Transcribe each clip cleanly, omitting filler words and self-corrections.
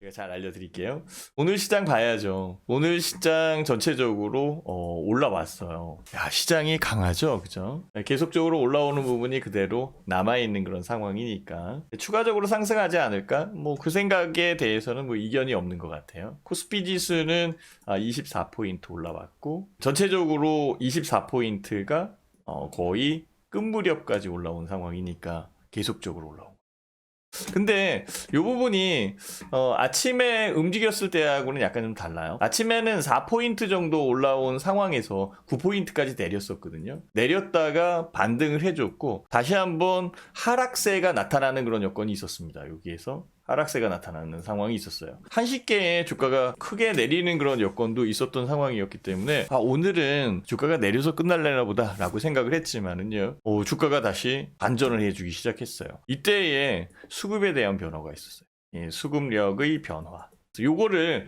제가 잘 알려드릴게요. 오늘 시장 봐야죠. 오늘 시장 전체적으로 올라왔어요. 야, 시장이 강하죠, 그죠? 계속적으로 올라오는 부분이 그대로 남아있는 그런 상황이니까 추가적으로 상승하지 않을까? 뭐 그 생각에 대해서는 뭐 이견이 없는 것 같아요. 코스피 지수는 24포인트 올라왔고 전체적으로 24포인트가 거의 끝무렵까지 올라온 상황이니까 계속적으로 올라온. 근데 이 부분이 아침에 움직였을 때하고는 약간 좀 달라요. 아침에는 4포인트 정도 올라온 상황에서 9포인트까지 내렸었거든요. 내렸다가 반등을 해줬고 다시 한번 하락세가 나타나는 그런 여건이 있었습니다. 여기에서 하락세가 나타나는 상황이 있었어요. 한시께에 주가가 크게 내리는 그런 여건도 있었던 상황이었기 때문에 오늘은 주가가 내려서 끝날래나 보다 라고 생각을 했지만은요, 주가가 다시 반전을 해주기 시작했어요. 이때에 수급에 대한 변화가 있었어요. 예, 수급력의 변화. 요거를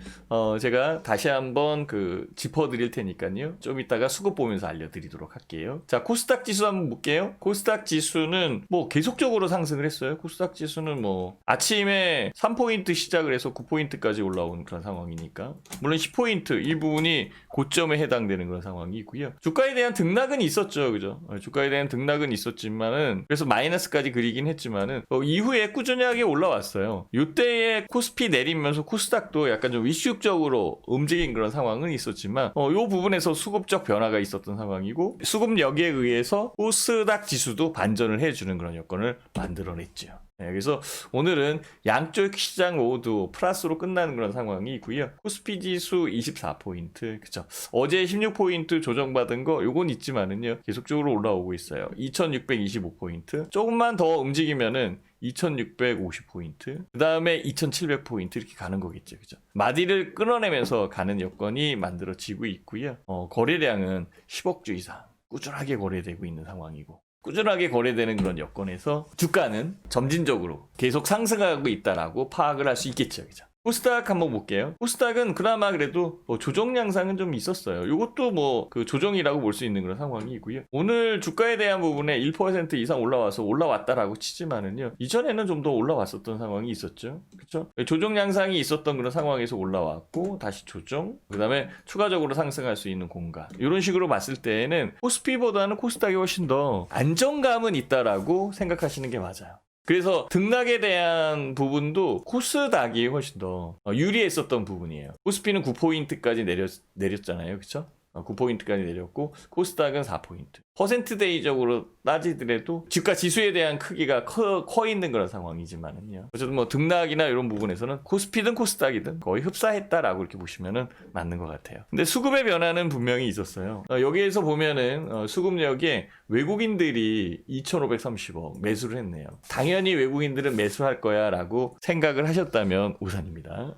제가 다시 한번 짚어드릴 테니까요. 좀 이따가 수급 보면서 알려드리도록 할게요. 자, 코스닥 지수 한번 볼게요. 코스닥 지수는 뭐 계속적으로 상승을 했어요. 코스닥 지수는 뭐 아침에 3포인트 시작을 해서 9포인트까지 올라온 그런 상황이니까, 물론 10포인트 이 부분이 고점에 해당되는 그런 상황이고요. 주가에 대한 등락은 있었죠, 그죠? 주가에 대한 등락은 있었지만은, 그래서 마이너스까지 그리긴 했지만은 이후에 꾸준하게 올라왔어요. 이때에 코스피 내리면서 코스닥도 약간 좀 위축적으로 움직인 그런 상황은 있었지만 이 부분에서 수급적 변화가 있었던 상황이고, 수급력에 의해서 코스닥 지수도 반전을 해주는 그런 여건을 만들어냈죠. 네, 그래서 오늘은 양쪽 시장 모두 플러스로 끝나는 그런 상황이고요. 코스피 지수 24포인트, 그쵸? 어제 16포인트 조정받은 거 요건 있지만은요, 계속적으로 올라오고 있어요. 2625포인트. 조금만 더 움직이면은 2650포인트, 그 다음에 2700포인트 이렇게 가는 거겠죠, 그죠? 마디를 끊어내면서 가는 여건이 만들어지고 있고요. 거래량은 10억 주 이상 꾸준하게 거래되고 있는 상황이고, 꾸준하게 거래되는 그런 여건에서 주가는 점진적으로 계속 상승하고 있다라고 파악을 할 수 있겠죠, 그죠? 코스닥 한번 볼게요. 코스닥은 그나마 그래도 조정 양상은 좀 있었어요. 이것도 뭐 조정이라고 볼 수 있는 그런 상황이고요. 오늘 주가에 대한 부분에 1% 이상 올라왔다라고 치지만은요, 이전에는 좀 더 올라왔었던 상황이 있었죠, 그렇죠? 조정 양상이 있었던 그런 상황에서 올라왔고 다시 조정, 그 다음에 추가적으로 상승할 수 있는 공간, 이런 식으로 봤을 때에는 코스피보다는 코스닥이 훨씬 더 안정감은 있다라고 생각하시는 게 맞아요. 그래서 등락에 대한 부분도 코스닥이 훨씬 더 유리했었던 부분이에요. 코스피는 9포인트까지 내렸잖아요, 그쵸? 9포인트까지 내렸고 코스닥은 4포인트. 퍼센트데이적으로 따지더라도 주가 지수에 대한 크기가 커 있는 그런 상황이지만은요, 어쨌든 뭐 등락이나 이런 부분에서는 코스피든 코스닥이든 거의 흡사했다라고 이렇게 보시면은 맞는 것 같아요. 근데 수급의 변화는 분명히 있었어요. 여기에서 보면은 수급력에 외국인들이 2,530억 매수를 했네요. 당연히 외국인들은 매수할 거야 라고 생각을 하셨다면 오산입니다.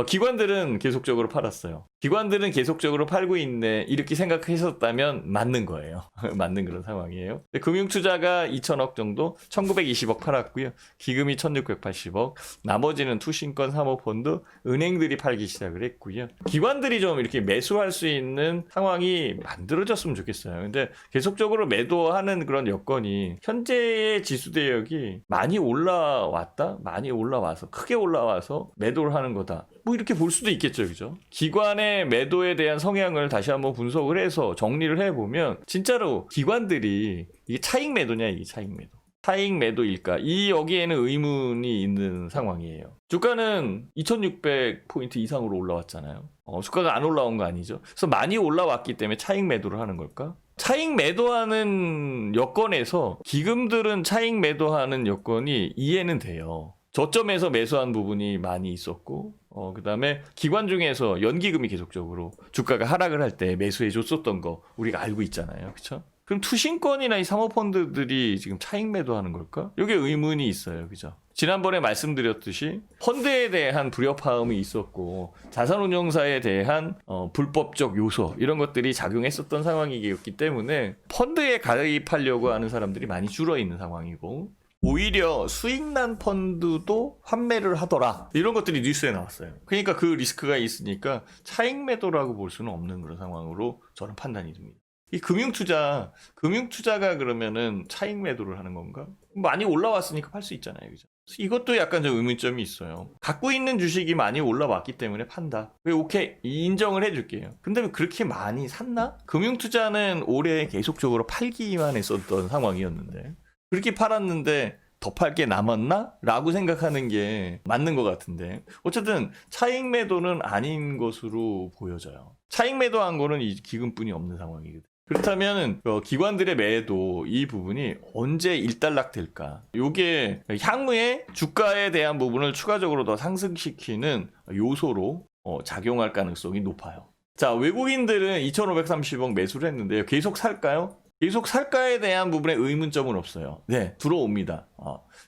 기관들은 계속적으로 팔았어요. 기관들은 계속적으로 팔고 있네 이렇게 생각하셨다면 맞는 거예요. 맞는 그런 상황이에요. 금융투자가 2,000억 정도, 1,920억 팔았고요. 기금이 1,680억, 나머지는 투신권, 사모펀드, 은행들이 팔기 시작을 했고요. 기관들이 좀 이렇게 매수할 수 있는 상황이 만들어졌으면 좋겠어요. 근데 계속적으로 매도하는 그런 여건이, 현재의 지수 대역이 많이 올라왔다? 많이 올라와서, 크게 올라와서 매도를 하는 거다, 뭐 이렇게 볼 수도 있겠죠, 그죠? 기관의 매도에 대한 성향을 다시 한번 분석을 해서 정리를 해보면, 진짜로 기관들이 이게 차익 매도냐, 이게 차익 매도, 차익 매도일까, 여기에는 의문이 있는 상황이에요. 주가는 2600포인트 이상으로 올라왔잖아요. 주가가 안 올라온 거 아니죠? 그래서 많이 올라왔기 때문에 차익 매도를 하는 걸까? 차익 매도하는 여건에서 기금들은 차익 매도하는 여건이 이해는 돼요. 저점에서 매수한 부분이 많이 있었고, 그 다음에 기관 중에서 연기금이 계속적으로 주가가 하락을 할 때 매수해 줬었던 거 우리가 알고 있잖아요, 그쵸? 그럼 투신권이나 이 사모펀드들이 지금 차익 매도하는 걸까? 이게 의문이 있어요, 그죠? 지난번에 말씀드렸듯이 펀드에 대한 불협화음이 있었고, 자산운용사에 대한 불법적 요소, 이런 것들이 작용했었던 상황이었기 때문에 펀드에 가입하려고 하는 사람들이 많이 줄어있는 상황이고, 오히려 수익난 펀드도 환매를 하더라, 이런 것들이 뉴스에 나왔어요. 그러니까 그 리스크가 있으니까 차익 매도라고 볼 수는 없는 그런 상황으로 저는 판단이 듭니다. 이 금융투자가 그러면은 차익 매도를 하는 건가? 많이 올라왔으니까 팔 수 있잖아요, 그죠? 이것도 약간 좀 의문점이 있어요. 갖고 있는 주식이 많이 올라왔기 때문에 판다. 오케이, 인정을 해줄게요. 근데 왜 그렇게 많이 샀나? 금융투자는 올해 계속적으로 팔기만 했었던 상황이었는데 그렇게 팔았는데 더 팔 게 남았나? 라고 생각하는 게 맞는 것 같은데 어쨌든 차익 매도는 아닌 것으로 보여져요. 차익 매도한 거는 이 기금뿐이 없는 상황이거든. 그렇다면 기관들의 매도 이 부분이 언제 일단락 될까? 이게 향후에 주가에 대한 부분을 추가적으로 더 상승시키는 요소로 작용할 가능성이 높아요. 자, 외국인들은 2,530억 매수를 했는데요. 계속 살까요? 계속 살까에 대한 부분에 의문점은 없어요. 네, 들어옵니다.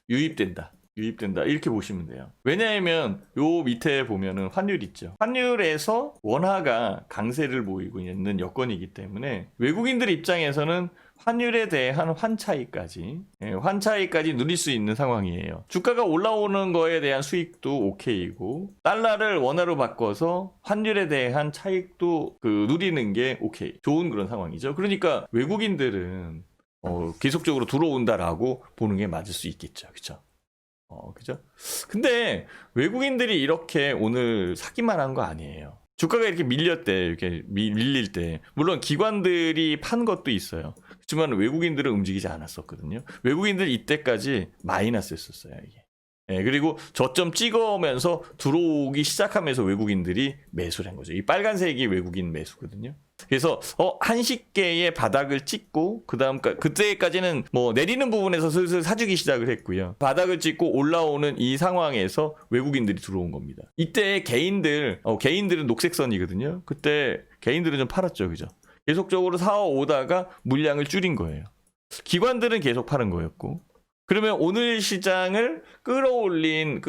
유입된다. 이렇게 보시면 돼요. 왜냐하면 요 밑에 보면은 환율 있죠. 환율에서 원화가 강세를 보이고 있는 여건이기 때문에 외국인들 입장에서는 환율에 대한 환차익까지 누릴 수 있는 상황이에요. 주가가 올라오는 거에 대한 수익도 오케이고 달러를 원화로 바꿔서 환율에 대한 차익도 누리는 게 오케이. 좋은 그런 상황이죠. 그러니까 외국인들은 계속적으로 들어온다라고 보는 게 맞을 수 있겠죠. 그렇죠? 그죠? 근데 외국인들이 이렇게 오늘 사기만 한 거 아니에요. 주가가 이렇게 밀릴 때, 물론 기관들이 판 것도 있어요. 그렇지만 외국인들은 움직이지 않았었거든요. 외국인들 이때까지 마이너스였었어요, 이게. 그리고 저점 찍어오면서 들어오기 시작하면서 외국인들이 매수를 한 거죠. 이 빨간색이 외국인 매수거든요. 그래서 한식계의 바닥을 찍고 그때까지는 내리는 부분에서 슬슬 사주기 시작을 했고요. 바닥을 찍고 올라오는 이 상황에서 외국인들이 들어온 겁니다. 이때 개인들은 녹색선이거든요. 그때 개인들은 좀 팔았죠, 그죠? 계속적으로 사오다가 물량을 줄인 거예요. 기관들은 계속 파는 거였고. 그러면 오늘 시장을 끌어올린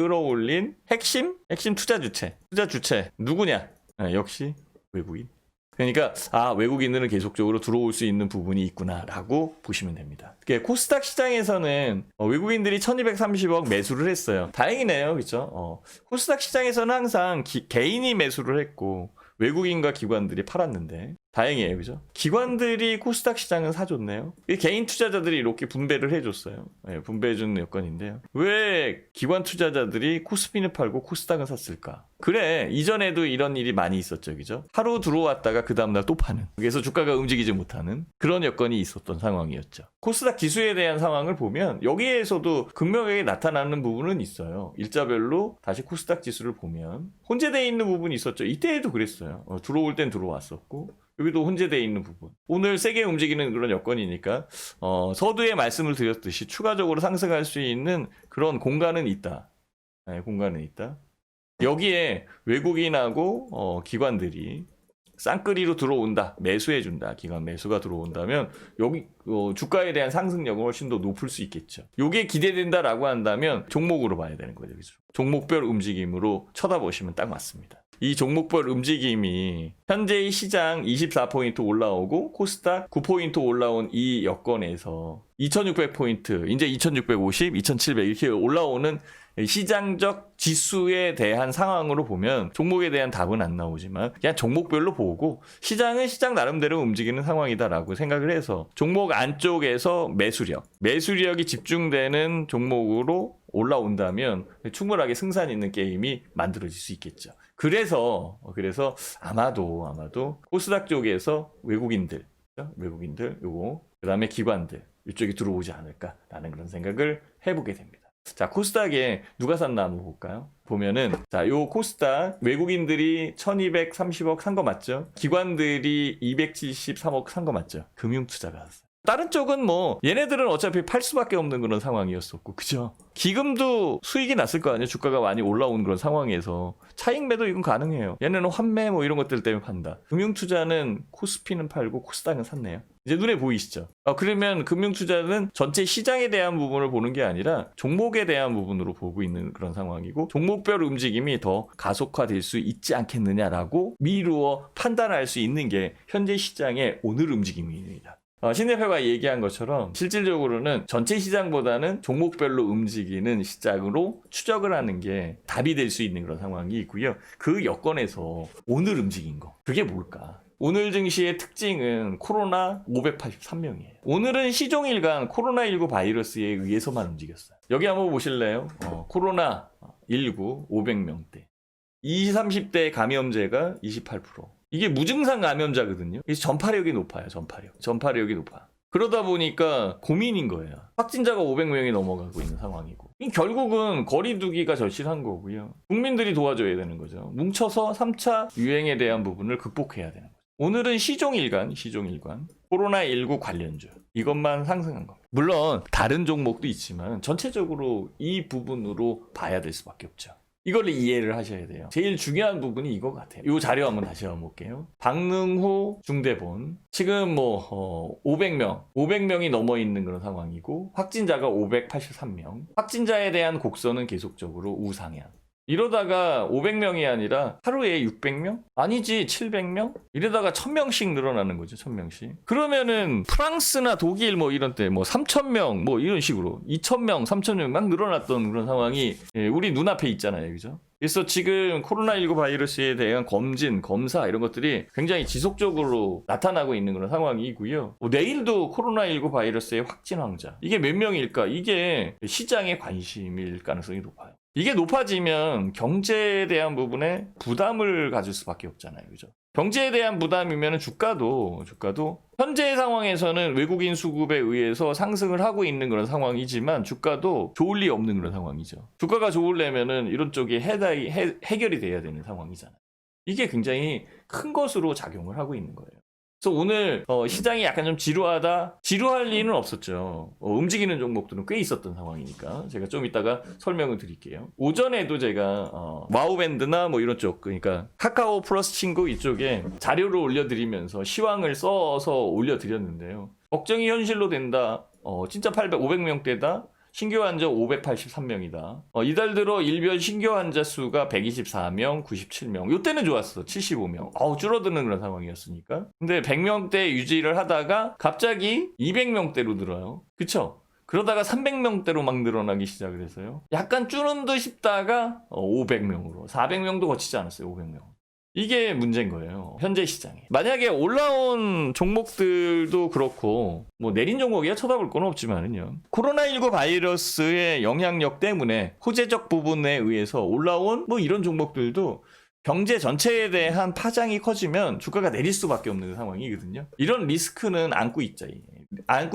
핵심 투자 주체 누구냐? 역시 외국인. 그러니까 외국인들은 계속적으로 들어올 수 있는 부분이 있구나라고 보시면 됩니다. 코스닥 시장에서는 외국인들이 1230억 매수를 했어요. 다행이네요. 그렇죠? 코스닥 시장에서는 항상 개인이 매수를 했고 외국인과 기관들이 팔았는데 다행이에요. 그죠? 기관들이 코스닥 시장은 사줬네요. 개인 투자자들이 이렇게 분배를 해줬어요. 분배해주는 여건인데요. 왜 기관 투자자들이 코스피는 팔고 코스닥은 샀을까? 그래, 이전에도 이런 일이 많이 있었죠. 그죠? 하루 들어왔다가 그 다음날 또 파는. 그래서 주가가 움직이지 못하는 그런 여건이 있었던 상황이었죠. 코스닥 지수에 대한 상황을 보면 여기에서도 극명하게 나타나는 부분은 있어요. 일자별로 다시 코스닥 지수를 보면 혼재되어 있는 부분이 있었죠. 이때에도 그랬어요. 들어올 땐 들어왔었고 여기도 혼재되어 있는 부분. 오늘 세게 움직이는 그런 여건이니까 서두에 말씀을 드렸듯이 추가적으로 상승할 수 있는 그런 공간은 있다. 공간은 있다. 여기에 외국인하고 기관들이 쌍끌이로 들어온다. 매수해준다. 기관 매수가 들어온다면 여기 주가에 대한 상승력은 훨씬 더 높을 수 있겠죠. 이게 기대된다라고 한다면 종목으로 봐야 되는 거죠. 그렇죠? 종목별 움직임으로 쳐다보시면 딱 맞습니다. 이 종목별 움직임이 현재의 시장 24포인트 올라오고 코스닥 9포인트 올라온 이 여건에서 2600포인트, 이제 2650, 2700 이렇게 올라오는 시장적 지수에 대한 상황으로 보면 종목에 대한 답은 안 나오지만 그냥 종목별로 보고 시장은 시장 나름대로 움직이는 상황이다라고 생각을 해서 종목 안쪽에서 매수력이 집중되는 종목으로 올라온다면 충분하게 승산 있는 게임이 만들어질 수 있겠죠. 그래서 아마도 코스닥 쪽에서 외국인들 요거 그다음에 기관들 이쪽이 들어오지 않을까라는 그런 생각을 해보게 됩니다. 자, 코스닥에 누가 샀나 한번 볼까요? 보면은 요 코스닥 외국인들이 1230억 산 거 맞죠? 기관들이 273억 산 거 맞죠? 금융투자가 샀어요. 다른 쪽은 얘네들은 어차피 팔 수밖에 없는 그런 상황이었었고, 그죠? 기금도 수익이 났을 거 아니에요? 주가가 많이 올라온 그런 상황에서 차익 매도 이건 가능해요. 얘네는 환매 이런 것들 때문에 판다. 금융투자는 코스피는 팔고 코스닥은 샀네요. 이제 눈에 보이시죠? 그러면 금융투자는 전체 시장에 대한 부분을 보는 게 아니라 종목에 대한 부분으로 보고 있는 그런 상황이고 종목별 움직임이 더 가속화될 수 있지 않겠느냐라고 미루어 판단할 수 있는 게 현재 시장의 오늘 움직임입니다. 신대표가 얘기한 것처럼 실질적으로는 전체 시장보다는 종목별로 움직이는 시장으로 추적을 하는 게 답이 될 수 있는 그런 상황이 있고요. 그 여건에서 오늘 움직인 거 그게 뭘까? 오늘 증시의 특징은 코로나 583명이에요. 오늘은 시종일관 코로나19 바이러스에 의해서만 움직였어요. 여기 한번 보실래요? 코로나19 500명대. 20, 30대 감염자가 28%. 이게 무증상 감염자거든요. 그래서 전파력이 높아요. 전파력이 높아. 그러다 보니까 고민인 거예요. 확진자가 500명이 넘어가고 있는 상황이고. 결국은 거리두기가 절실한 거고요. 국민들이 도와줘야 되는 거죠. 뭉쳐서 3차 유행에 대한 부분을 극복해야 되는 거죠. 오늘은 시종일관 코로나19 관련주 이것만 상승한 겁니다. 물론 다른 종목도 있지만 전체적으로 이 부분으로 봐야 될 수밖에 없죠. 이걸 이해를 하셔야 돼요. 제일 중요한 부분이 이거 같아요. 이 자료 한번 다시 한번 볼게요. 박능호 중대본 지금 500명이 넘어 있는 그런 상황이고 확진자가 583명. 확진자에 대한 곡선은 계속적으로 우상향. 이러다가 500명이 아니라 하루에 600명? 아니지 700명? 이러다가 1000명씩 늘어나는 거죠. 1000명씩. 그러면은 프랑스나 독일 이런 때 3000명 이런 식으로 2000명, 3000명 막 늘어났던 그런 상황이 우리 눈앞에 있잖아요. 그죠? 그래서 지금 코로나19 바이러스에 대한 검진, 검사 이런 것들이 굉장히 지속적으로 나타나고 있는 그런 상황이고요. 내일도 코로나19 바이러스의 확진 환자 이게 몇 명일까? 이게 시장의 관심일 가능성이 높아요. 이게 높아지면 경제에 대한 부분에 부담을 가질 수밖에 없잖아요. 그죠? 경제에 대한 부담이면 주가도 현재 상황에서는 외국인 수급에 의해서 상승을 하고 있는 그런 상황이지만 주가도 좋을 리 없는 그런 상황이죠. 주가가 좋으려면은 이런 쪽이 해결이 돼야 되는 상황이잖아요. 이게 굉장히 큰 것으로 작용을 하고 있는 거예요. 그래서 오늘 시장이 약간 좀 지루할 리는 없었죠. 움직이는 종목들은 꽤 있었던 상황이니까 제가 좀 이따가 설명을 드릴게요. 오전에도 제가 와우밴드나 이런 쪽 그러니까 카카오 플러스 친구 이쪽에 자료를 올려드리면서 시황을 써서 올려드렸는데요. 걱정이 현실로 된다. 진짜 500명대다. 신규 환자 583명이다. 이달 들어 일별 신규 환자 수가 124명, 97명. 이때는 좋았어. 75명. 줄어드는 그런 상황이었으니까. 근데 100명대 유지를 하다가 갑자기 200명대로 늘어요. 그쵸? 그러다가 300명대로 막 늘어나기 시작을 해서요. 약간 줄은 듯 싶다가 500명으로. 400명도 거치지 않았어요. 500명. 이게 문제인 거예요. 현재 시장에. 만약에 올라온 종목들도 그렇고 내린 종목이야 쳐다볼 건 없지만은요. 코로나19 바이러스의 영향력 때문에 호재적 부분에 의해서 올라온 이런 종목들도 경제 전체에 대한 파장이 커지면 주가가 내릴 수밖에 없는 상황이거든요. 이런 리스크는 안고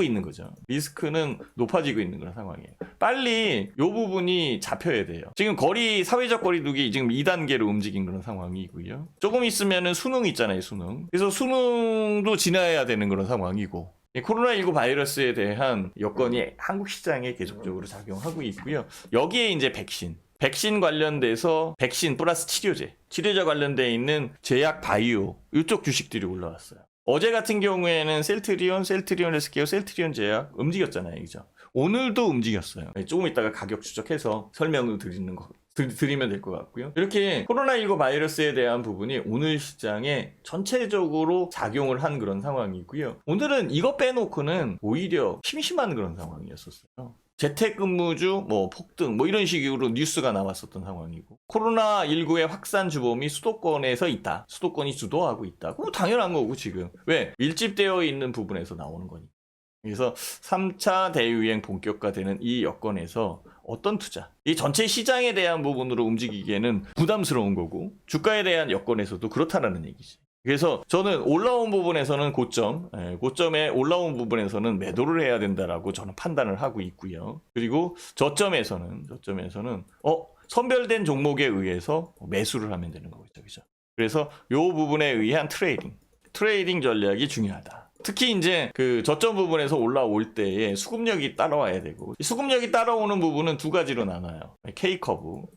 있는 거죠. 리스크는 높아지고 있는 그런 상황이에요. 빨리 이 부분이 잡혀야 돼요. 지금 사회적 거리두기 지금 2단계로 움직인 그런 상황이고요. 조금 있으면은 수능 있잖아요, 수능. 그래서 수능도 지나야 되는 그런 상황이고. 코로나19 바이러스에 대한 여건이 한국 시장에 계속적으로 작용하고 있고요. 여기에 이제 백신 관련돼서 백신 플러스 치료제 관련돼 있는 제약 바이오 이쪽 주식들이 올라왔어요. 어제 같은 경우에는 셀트리온 헬스케어, 셀트리온 제약 움직였잖아요. 그죠? 오늘도 움직였어요. 조금 이따가 가격 추적해서 설명을 드리면 될 것 같고요. 이렇게 코로나19 바이러스에 대한 부분이 오늘 시장에 전체적으로 작용을 한 그런 상황이고요. 오늘은 이거 빼놓고는 오히려 심심한 그런 상황이었었어요. 재택근무주, 폭등, 이런 식으로 뉴스가 나왔었던 상황이고. 코로나19의 확산 주범이 수도권에서 있다. 수도권이 주도하고 있다. 그거 당연한 거고, 지금. 왜? 밀집되어 있는 부분에서 나오는 거니까. 그래서 3차 대유행 본격화되는 이 여건에서 어떤 투자, 이 전체 시장에 대한 부분으로 움직이기에는 부담스러운 거고, 주가에 대한 여건에서도 그렇다라는 얘기지. 그래서 저는 올라온 부분에서는 고점에 올라온 부분에서는 매도를 해야 된다라고 저는 판단을 하고 있고요. 그리고 저점에서는 선별된 종목에 의해서 매수를 하면 되는 거겠죠. 그죠? 그래서 이 부분에 의한 트레이딩 전략이 중요하다. 특히 이제 그 저점 부분에서 올라올 때에 수급력이 따라와야 되고, 수급력이 따라오는 부분은 두 가지로 나눠요. K커브.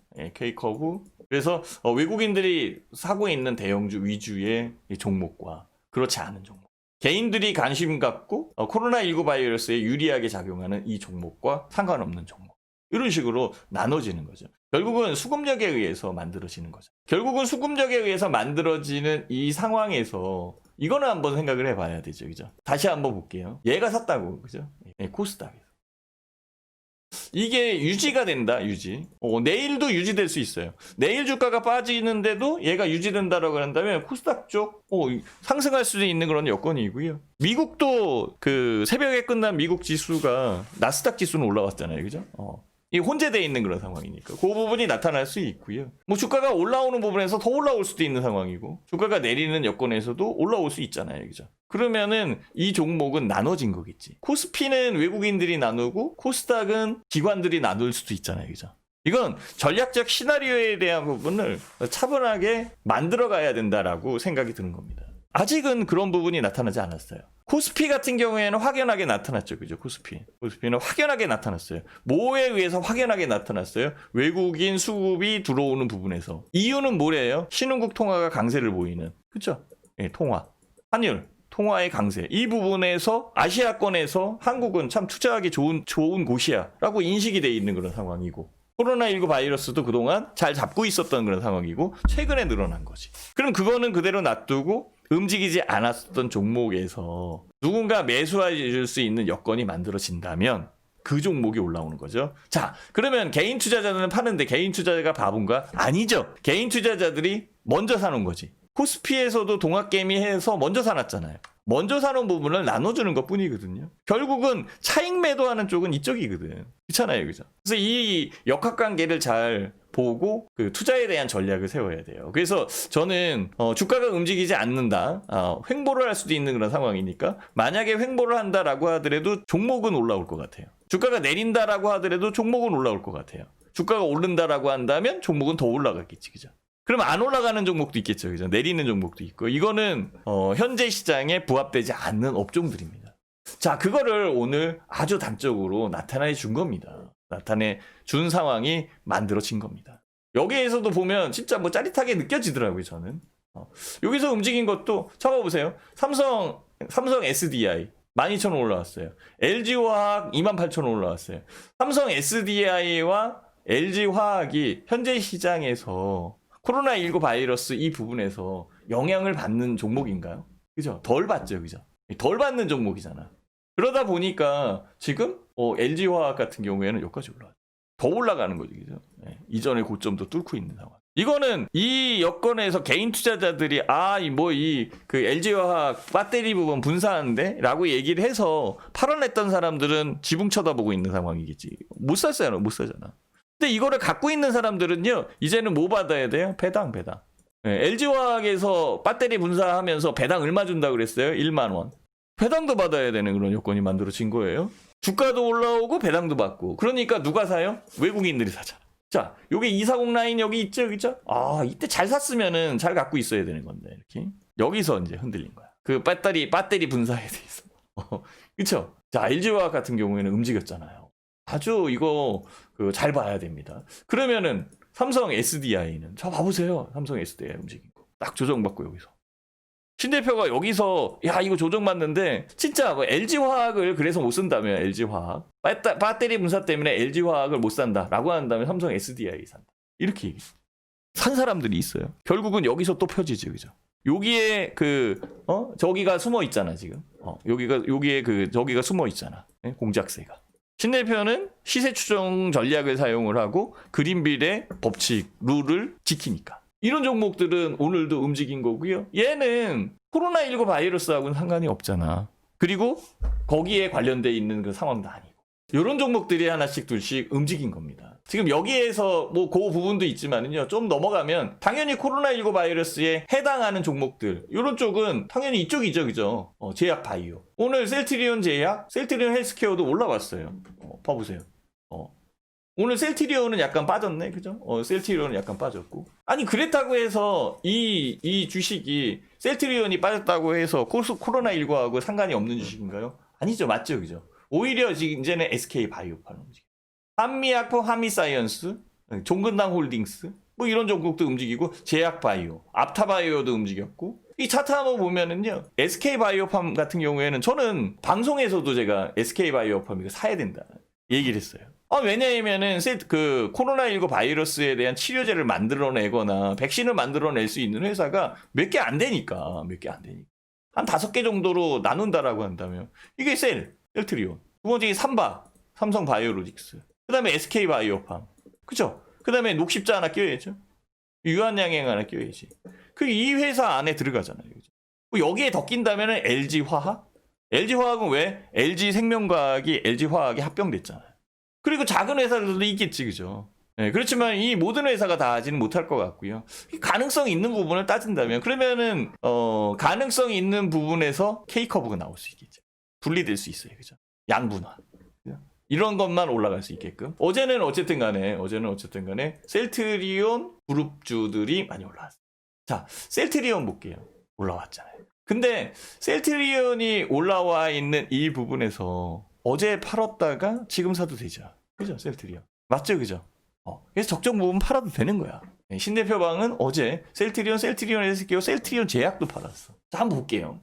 그래서 외국인들이 사고 있는 대형주 위주의 종목과 그렇지 않은 종목. 개인들이 관심 갖고 코로나19 바이러스에 유리하게 작용하는 이 종목과 상관없는 종목. 이런 식으로 나눠지는 거죠. 결국은 수급력에 의해서 만들어지는 거죠. 결국은 수급력에 의해서 만들어지는 이 상황에서 이거는 한번 생각을 해봐야 되죠, 그죠? 다시 한번 볼게요. 얘가 샀다고, 그죠? 코스닥에서. 이게 유지가 된다, 유지. 내일도 유지될 수 있어요. 내일 주가가 빠지는데도 얘가 유지된다라고 한다면 코스닥 쪽 상승할 수도 있는 그런 여건이고요. 미국도 그 새벽에 끝난 미국 지수가 나스닥 지수는 올라왔잖아요, 그죠? 이 혼재되어 있는 그런 상황이니까 그 부분이 나타날 수 있고요. 뭐 주가가 올라오는 부분에서 더 올라올 수도 있는 상황이고 주가가 내리는 여건에서도 올라올 수 있잖아요, 그죠? 그러면은 이 종목은 나눠진 거겠지. 코스피는 외국인들이 나누고 코스닥은 기관들이 나눌 수도 있잖아요, 그죠? 이건 전략적 시나리오에 대한 부분을 차분하게 만들어 가야 된다라고 생각이 드는 겁니다. 아직은 그런 부분이 나타나지 않았어요. 코스피 같은 경우에는 확연하게 나타났죠, 그죠? 코스피는 확연하게 나타났어요. 뭐에 의해서 확연하게 나타났어요? 외국인 수급이 들어오는 부분에서. 이유는 뭐래요? 신흥국 통화가 강세를 보이는, 그죠? 통화, 환율, 통화의 강세. 이 부분에서 아시아권에서 한국은 참 투자하기 좋은 곳이야라고 인식이 돼 있는 그런 상황이고. 코로나19 바이러스도 그동안 잘 잡고 있었던 그런 상황이고 최근에 늘어난 거지. 그럼 그거는 그대로 놔두고 움직이지 않았던 종목에서 누군가 매수해 줄 수 있는 여건이 만들어진다면 그 종목이 올라오는 거죠. 자, 그러면 개인 투자자들은 파는데 개인 투자자가 바본가? 아니죠. 개인 투자자들이 먼저 사놓은 거지. 코스피에서도 동학개미 해서 먼저 사놨잖아요. 먼저 사놓은 부분을 나눠주는 것 뿐이거든요. 결국은 차익 매도하는 쪽은 이쪽이거든. 그렇잖아요, 그죠? 그래서 이 역학관계를 잘 보고 그 투자에 대한 전략을 세워야 돼요. 그래서 저는 주가가 움직이지 않는다, 횡보를 할 수도 있는 그런 상황이니까 만약에 횡보를 한다라고 하더라도 종목은 올라올 것 같아요. 주가가 내린다라고 하더라도 종목은 올라올 것 같아요. 주가가 오른다라고 한다면 종목은 더 올라가겠지, 그죠? 그럼 안 올라가는 종목도 있겠죠, 그죠? 내리는 종목도 있고. 이거는 현재 시장에 부합되지 않는 업종들입니다. 자, 그거를 오늘 아주 단적으로 나타내 준 겁니다. 나타내 준 상황이 만들어진 겁니다. 여기에서도 보면 진짜 뭐 짜릿하게 느껴지더라고요, 저는. 여기서 움직인 것도 잡아보세요. 삼성 SDI 12,000원 올라왔어요. LG화학 28,000원 올라왔어요. 삼성 SDI와 LG화학이 현재 시장에서 코로나19 바이러스 이 부분에서 영향을 받는 종목인가요? 그죠? 덜 받죠, 그죠? 덜 받는 종목이잖아. 그러다 보니까 지금 LG화학 같은 경우에는 여기까지 올라와요. 더 올라가는 거죠, 그죠? 네, 이전의 고점도 뚫고 있는 상황. 이거는 이 여건에서 개인 투자자들이 그 LG화학 배터리 부분 분사하는데? 라고 얘기를 해서 팔아냈던 사람들은 지붕 쳐다보고 있는 상황이겠지. 못 샀어요, 못 사잖아. 근데 이거를 갖고 있는 사람들은요, 이제는 뭐 받아야 돼요? 배당. LG화학에서 배터리 분사하면서 배당 얼마 준다고 그랬어요? 1만 원. 배당도 받아야 되는 그런 요건이 만들어진 거예요. 주가도 올라오고 배당도 받고. 그러니까 누가 사요? 외국인들이 사잖아. 자, 요게 240 라인 여기 있죠, 그죠? 이때 잘 샀으면은 잘 갖고 있어야 되는 건데, 이렇게. 여기서 이제 흔들린 거야. 그 배터리 분사에 대해서. 그쵸? 자, LG화학 같은 경우에는 움직였잖아요. 아주 이거 잘 봐야 됩니다. 그러면은 삼성 SDI는 저 봐보세요. 삼성 SDI 움직인 거 딱 조정받고 여기서 신 대표가 여기서 이거 조정받는데 진짜 뭐 LG화학을 그래서 못 쓴다면 LG화학 배터리 분사 때문에 LG화학을 못 산다라고 한다면 삼성 SDI 산다 이렇게 얘기해. 산 사람들이 있어요. 결국은 여기서 또 펴지지, 그죠? 여기에 저기가 숨어 있잖아 지금. 저기가 숨어 있잖아. 공작새가. 신 대표는 시세 추정 전략을 사용을 하고 그린빌의 법칙, 룰을 지키니까. 이런 종목들은 오늘도 움직인 거고요. 얘는 코로나19 바이러스하고는 상관이 없잖아. 그리고 거기에 관련돼 있는 그 상황도 아니고. 이런 종목들이 하나씩 둘씩 움직인 겁니다. 지금 여기에서 뭐 그 부분도 있지만은요, 좀 넘어가면 당연히 코로나19 바이러스에 해당하는 종목들, 이런 쪽은 당연히 이쪽이죠, 그죠? 제약 바이오. 오늘 셀트리온 제약, 셀트리온 헬스케어도 올라왔어요. 봐보세요. 오늘 셀트리온은 약간 빠졌네, 그죠? 셀트리온은 약간 빠졌고. 아니, 그랬다고 해서 이 주식이 셀트리온이 빠졌다고 해서 코로나19하고 상관이 없는 주식인가요? 아니죠, 맞죠, 그죠? 오히려 지금 이제는 SK 바이오팜 움직여. 한미약품, 한미사이언스, 종근당 홀딩스, 뭐 이런 종목도 움직이고, 제약바이오, 앞타바이오도 움직였고, 이 차트 한번 보면은요, SK 바이오팜 같은 경우에는 저는 방송에서도 제가 SK 바이오팜 이거 사야 된다 얘기를 했어요. 왜냐하면은 그 코로나19 바이러스에 대한 치료제를 만들어내거나 백신을 만들어낼 수 있는 회사가 몇 개 안 되니까. 한 5개 정도로 나눈다라고 한다면 이게 셀트리온. 두 번째 삼바, 삼성바이오로직스. 그 다음에 SK바이오팜. 그죠? 그 다음에 녹십자 하나 껴야죠. 유한양행 하나 껴야지. 그 이 회사 안에 들어가잖아요. 그죠? 여기에 더 낀다면 LG화학? LG화학은 왜? LG생명과학이 LG화학에 합병됐잖아요. 그리고 작은 회사들도 있겠지, 그죠? 네, 그렇지만 이 모든 회사가 다 하지는 못할 것 같고요. 가능성이 있는 부분을 따진다면 그러면은 가능성이 있는 부분에서 K커브가 나올 수 있겠죠. 분리될 수 있어요, 그죠? 양분화. 이런 것만 올라갈 수 있게끔. 어제는 어쨌든 간에 셀트리온 그룹주들이 많이 올라왔어요. 자, 셀트리온 볼게요. 올라왔잖아요. 근데 셀트리온이 올라와 있는 이 부분에서 어제 팔았다가 지금 사도 되죠. 그죠? 셀트리온. 맞죠? 그죠? 그래서 적정 부분 팔아도 되는 거야. 신대표방은 어제 셀트리온 SKO, 셀트리온 제약도 팔았어. 자, 한번 볼게요.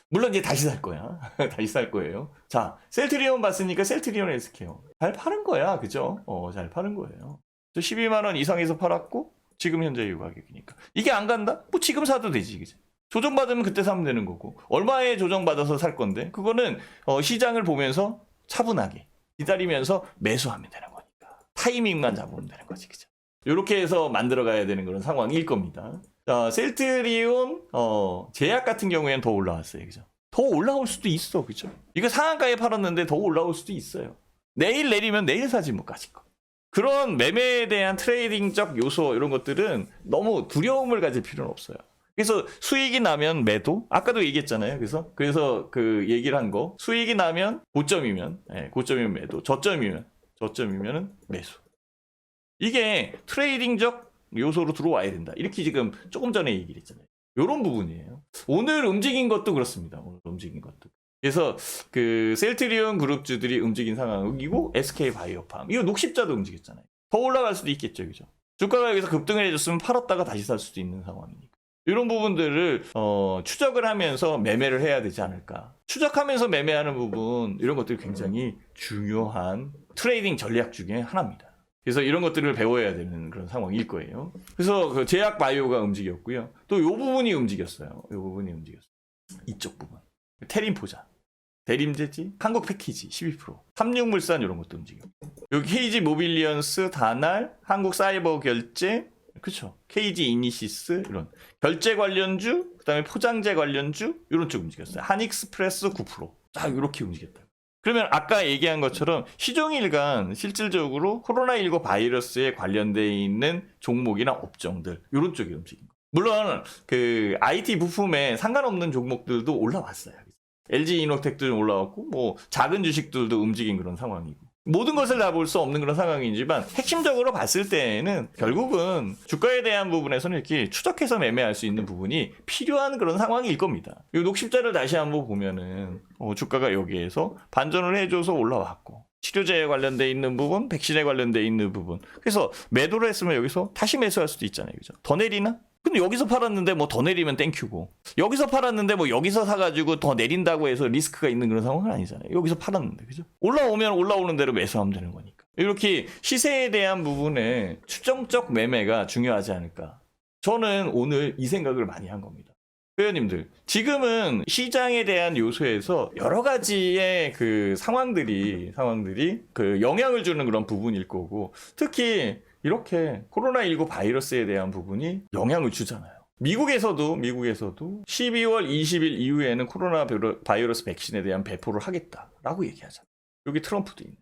물론 이제 다시 살 거야. 다시 살 거예요. 자, 셀트리온 봤으니까 셀트리온 SKO. 잘 파는 거야. 그죠? 잘 파는 거예요. 12만원 이상에서 팔았고, 지금 현재 이 가격이니까. 이게 안 간다? 뭐 지금 사도 되지. 그죠? 조정받으면 그때 사면 되는 거고. 얼마에 조정받아서 살 건데? 그거는 시장을 보면서 차분하게 기다리면서 매수하면 되는 거니까. 타이밍만 잡으면 되는 거지. 그죠? 이렇게 해서 만들어가야 되는 그런 상황일 겁니다. 자, 셀트리온 제약 같은 경우에는 더 올라왔어요. 그죠? 더 올라올 수도 있어. 그죠? 이거 상한가에 팔았는데 더 올라올 수도 있어요. 내일 내리면 내일 사지 뭐 가질 거. 그런 매매에 대한 트레이딩적 요소 이런 것들은 너무 두려움을 가질 필요는 없어요. 그래서 수익이 나면 매도. 아까도 얘기했잖아요. 그래서 그 얘기를 한 거. 수익이 나면 고점이면 매도. 저점이면은 매수. 이게 트레이딩적 요소로 들어와야 된다. 이렇게 지금 조금 전에 얘기를 했잖아요. 이런 부분이에요. 오늘 움직인 것도 그렇습니다. 오늘 움직인 것도. 그래서 그 셀트리온 그룹주들이 움직인 상황이고 SK바이오팜. 이거 녹십자도 움직였잖아요. 더 올라갈 수도 있겠죠. 그죠? 주가가 여기서 급등을 해줬으면 팔았다가 다시 살 수도 있는 상황이니까. 이런 부분들을 추적을 하면서 매매를 해야 되지 않을까. 추적하면서 매매하는 부분 이런 것들이 굉장히 중요한 트레이딩 전략 중에 하나입니다. 그래서 이런 것들을 배워야 되는 그런 상황일 거예요. 그래서 그 제약 바이오가 움직였고요. 또 이 부분이 움직였어요. 이쪽 부분. 테림포자, 대림제지, 한국 패키지 12%, 삼육물산 이런 것도 움직였고. 여기 KG 모빌리언스, 다날, 한국사이버결제, 그렇죠. KG 이니시스 이런 결제 관련주, 그다음에 포장재 관련주 이런 쪽 움직였어요. 한익스프레스 9%. 자, 이렇게 움직였다. 그러면 아까 얘기한 것처럼 시종일관 실질적으로 코로나19 바이러스에 관련되어 있는 종목이나 업종들 이런 쪽이 움직인 거예요. 물론 그 IT 부품에 상관없는 종목들도 올라왔어요. LG이노텍도 좀 올라왔고 뭐 작은 주식들도 움직인 그런 상황이고. 모든 것을 다 볼 수 없는 그런 상황이지만 핵심적으로 봤을 때에는 결국은 주가에 대한 부분에서는 이렇게 추적해서 매매할 수 있는 부분이 필요한 그런 상황일 겁니다. 이 녹십자를 다시 한번 보면은 주가가 여기에서 반전을 해줘서 올라왔고 치료제에 관련돼 있는 부분, 백신에 관련돼 있는 부분. 그래서 매도를 했으면 여기서 다시 매수할 수도 있잖아요. 그죠? 더 내리나? 근데 여기서 팔았는데 뭐 더 내리면 땡큐고 여기서 팔았는데 뭐 여기서 사가지고 더 내린다고 해서 리스크가 있는 그런 상황은 아니잖아요. 여기서 팔았는데 그죠? 올라오면 올라오는 대로 매수하면 되는 거니까. 이렇게 시세에 대한 부분에 추정적 매매가 중요하지 않을까. 저는 오늘 이 생각을 많이 한 겁니다. 회원님들, 지금은 시장에 대한 요소에서 여러 가지의 그 상황들이 그 영향을 주는 그런 부분일 거고, 특히 이렇게 코로나19 바이러스에 대한 부분이 영향을 주잖아요. 미국에서도 12월 20일 이후에는 코로나 바이러스 백신에 대한 배포를 하겠다라고 얘기하잖아요. 여기 트럼프도 있네.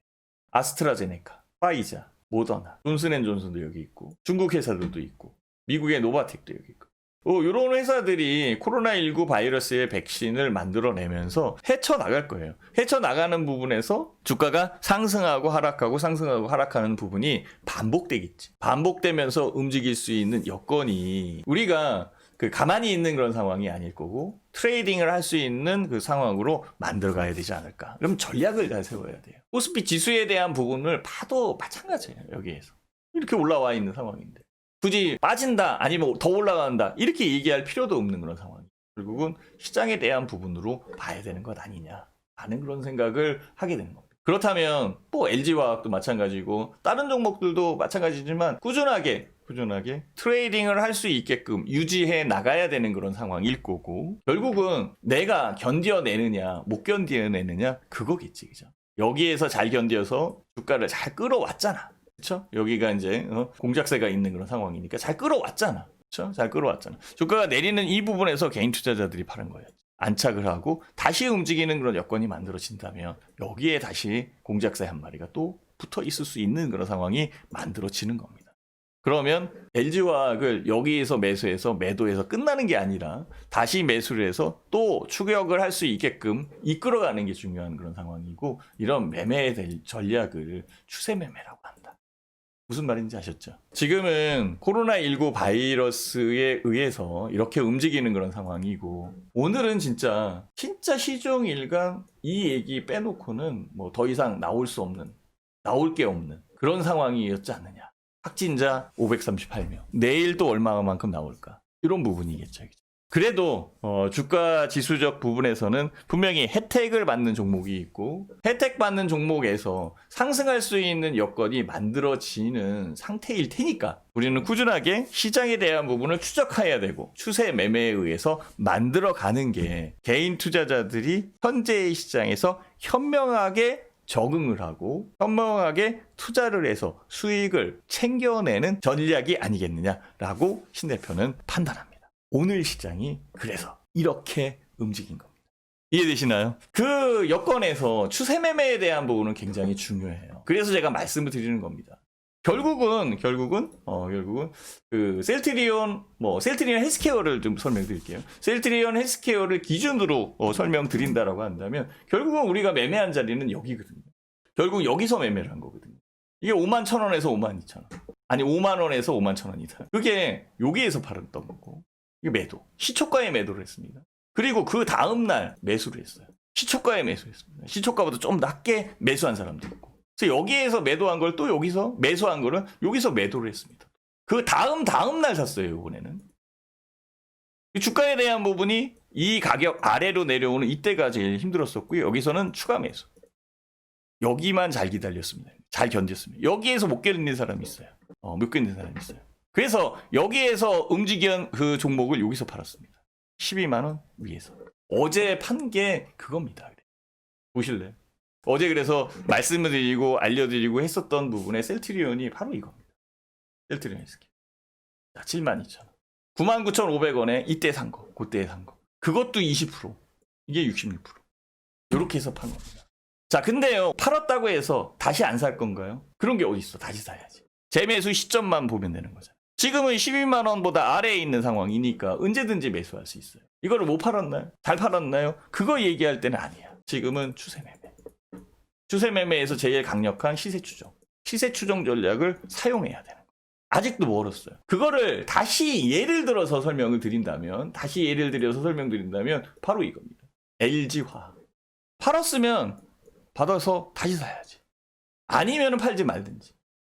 아스트라제네카, 파이자, 모더나, 존슨앤존슨도 여기 있고, 중국 회사들도 있고, 미국의 노바텍도 여기 있고. 이런 회사들이 코로나19 바이러스의 백신을 만들어내면서 헤쳐나갈 거예요. 헤쳐나가는 부분에서 주가가 상승하고 하락하고 상승하고 하락하는 부분이 반복되겠지. 반복되면서 움직일 수 있는 여건이 우리가 가만히 있는 그런 상황이 아닐 거고 트레이딩을 할 수 있는 그 상황으로 만들어가야 되지 않을까. 그럼 전략을 잘 세워야 돼요. 코스피 지수에 대한 부분을 봐도 마찬가지예요. 여기에서. 이렇게 올라와 있는 상황인데. 굳이 빠진다 아니면 더 올라간다 이렇게 얘기할 필요도 없는 그런 상황이에요. 결국은 시장에 대한 부분으로 봐야 되는 것 아니냐 하는 그런 생각을 하게 되는 겁니다. 그렇다면 뭐 LG화학도 마찬가지고 다른 종목들도 마찬가지지만 꾸준하게 꾸준하게 트레이딩을 할 수 있게끔 유지해 나가야 되는 그런 상황일 거고, 결국은 내가 견뎌내느냐 못 견뎌내느냐 그거겠지, 그죠? 여기에서 잘 견뎌서 주가를 잘 끌어왔잖아, 그렇죠? 여기가 이제 공작세가 있는 그런 상황이니까 잘 끌어왔잖아, 그렇죠? 잘 끌어왔잖아. 주가가 내리는 이 부분에서 개인 투자자들이 파는 거예요. 안착을 하고 다시 움직이는 그런 여건이 만들어진다면 여기에 다시 공작새 한 마리가 또 붙어 있을 수 있는 그런 상황이 만들어지는 겁니다. 그러면 LG화학을 여기에서 매수해서 매도해서 끝나는 게 아니라 다시 매수를 해서 또 추격을 할 수 있게끔 이끌어가는 게 중요한 그런 상황이고, 이런 매매 전략을 추세 매매라고 한다. 무슨 말인지 아셨죠? 지금은 코로나19 바이러스에 의해서 이렇게 움직이는 그런 상황이고, 오늘은 진짜 시종일관 이 얘기 빼놓고는 뭐 더 이상 나올 게 없는 그런 상황이었지 않느냐. 확진자 538명. 내일 또 얼마만큼 나올까? 이런 부분이겠죠. 그래도 주가 지수적 부분에서는 분명히 혜택을 받는 종목이 있고, 혜택 받는 종목에서 상승할 수 있는 여건이 만들어지는 상태일 테니까 우리는 꾸준하게 시장에 대한 부분을 추적해야 되고, 추세 매매에 의해서 만들어가는 게 개인 투자자들이 현재의 시장에서 현명하게 적응을 하고 현명하게 투자를 해서 수익을 챙겨내는 전략이 아니겠느냐라고 신 대표는 판단합니다. 오늘 시장이 그래서 이렇게 움직인 겁니다. 이해되시나요? 그 여건에서 추세 매매에 대한 부분은 굉장히 중요해요. 그래서 제가 말씀을 드리는 겁니다. 결국은 그 셀트리온 헬스케어를 좀 설명드릴게요. 셀트리온 헬스케어를 기준으로 설명드린다라고 한다면 결국은 우리가 매매한 자리는 여기거든요. 결국 여기서 매매를 한 거거든요. 이게 51,000원에서 52,000원. 아니 5만원에서 51,000원이다. 그게 여기에서 팔았던 거고, 이게 매도. 시초가에 매도를 했습니다. 그리고 그 다음날 매수를 했어요. 시초가에 매수했습니다. 시초가보다 좀 낮게 매수한 사람도 있고. 그래서 여기에서 매도한 걸 또 여기서 매수한 거를 여기서 매도를 했습니다. 그 다음 날 샀어요. 이번에는 주가에 대한 부분이 이 가격 아래로 내려오는 이때가 제일 힘들었었고요. 여기서는 추가 매수. 여기만 잘 기다렸습니다. 잘 견뎠습니다. 여기에서 못 견딘 사람이 있어요. 못 견딘 사람이 있어요. 그래서 여기에서 움직인 그 종목을 여기서 팔았습니다. 12만 원 위에서. 어제 판 게 그겁니다. 보실래요? 어제 그래서 말씀을 드리고 알려드리고 했었던 부분에 셀트리온이 바로 이겁니다. 셀트리온 헬스케어. 72,000원. 99,500원에 이때 산 거, 그때에 산 거. 그것도 20%. 이게 66%. 이렇게 해서 판 겁니다. 자, 근데요, 팔았다고 해서 다시 안 살 건가요? 그런 게 어디 있어? 다시 사야지. 재매수 시점만 보면 되는 거잖아요. 지금은 12만 원보다 아래에 있는 상황이니까 언제든지 매수할 수 있어요. 이거를 못 팔았나요? 잘 팔았나요? 그거 얘기할 때는 아니야. 지금은 추세 매매. 추세 매매에서 제일 강력한 시세 추정 전략을 사용해야 되는 거예요. 아직도 멀었어요. 그거를 다시 예를 들어서 설명드린다면 바로 이겁니다. LG화학. 팔았으면 받아서 다시 사야지. 아니면 팔지 말든지.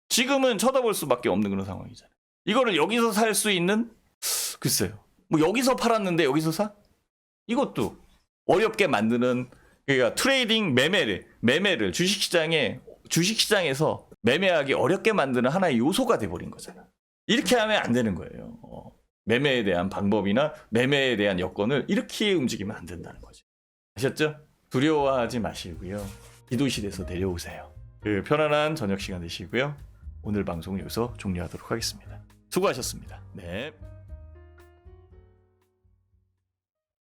지금은 쳐다볼 수밖에 없는 그런 상황이잖아요. 이거를 여기서 살 수 있는, 글쎄요. 뭐 여기서 팔았는데 여기서 사? 이것도 어렵게 만드는, 그러니까 트레이딩 매매를 주식시장에서 매매하기 어렵게 만드는 하나의 요소가 돼버린 거잖아. 이렇게 하면 안 되는 거예요. 매매에 대한 방법이나 매매에 대한 여건을 이렇게 움직이면 안 된다는 거죠. 아셨죠? 두려워하지 마시고요. 기도실에서 내려오세요. 편안한 저녁 시간 되시고요. 오늘 방송은 여기서 종료하도록 하겠습니다. 수고하셨습니다. 네.